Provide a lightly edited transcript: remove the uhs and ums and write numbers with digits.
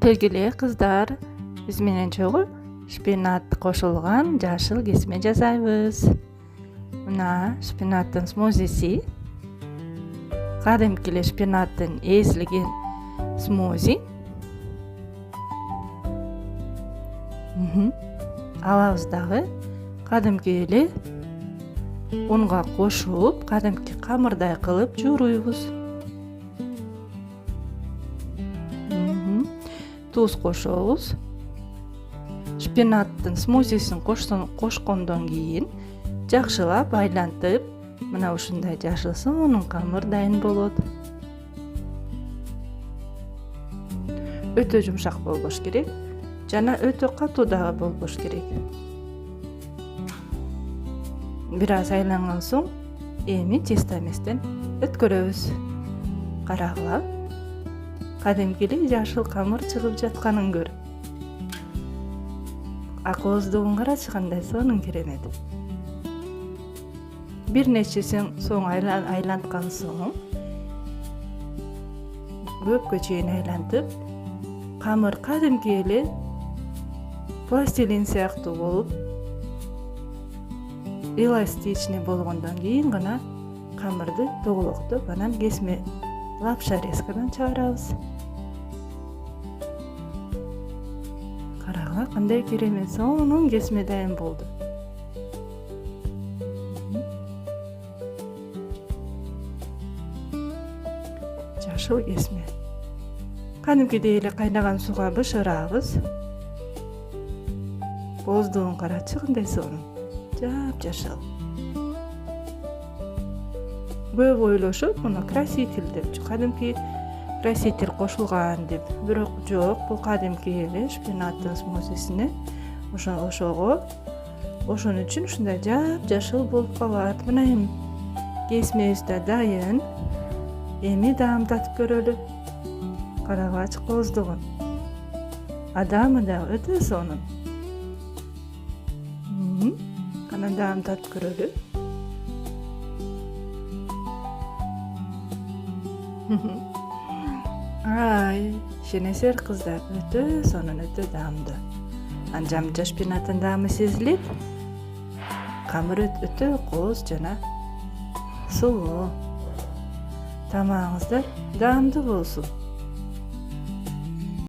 Sevgili kızlar, biz менен чогуу шпинат кошулган жашыл кесме жасайбыз. Мына шпинаттын смузиси. Кадимки эле шпинаттын эзилген смузи. Алабыз дагы кадимки эле унга кошуп, кадимки камырдай кылып жууруйбуз. Туз кошобуз. Шпинаттын смузисин кошкондон кийин жакшылап айлантып, мына ушундай жашыл сонун камыр дайын болот. Өтө жумшак болбош керек жана өтө катуу дагы болбош керек. Бир аз айланган соң эми тесто эместен өткөрөбүз. Карагыла, кадимки эле жашыл камыр чыгып жатканын көр. Акооздугун карачы кандай сонун керемет. Бир нече соң айланткан соң көпкө чейин айлантып, камыр кадимки эле пластилин сыяктуу болуп, эластичный болгондон кийин гана камырды тоголоктоп, анан кесме лапша резкадан чыгарабыз. Карагыла, кандай керемет сонун кесме дайын болду. Жашыл кесме. Кадимкидей эле кайнаган сууга бышырабыз. Бооздугун карачы кандай сонун. Жап-жашыл. Көп ойлошот, муну краситель депчи, кадимки краситель кошулган деп. Бирок жок, бул кадимки эле шпинаттын смузисине ошого ошон үчүн ушундай жап-жашыл болуп калат. Мына эми кесмебиз да дайын. Эми даамдатып көрөлү. Карагачы кооздугун. Адамы да өтө сонун. Анан даамдатып көрөлү. Ай, шенесер кыздар, өтө сонун, өтө даамдуу. Анжамча шпинаттын даамы сезилет. Камыр өтө кооз жана сулуу. Тамагыңыздар даамдуу болсун.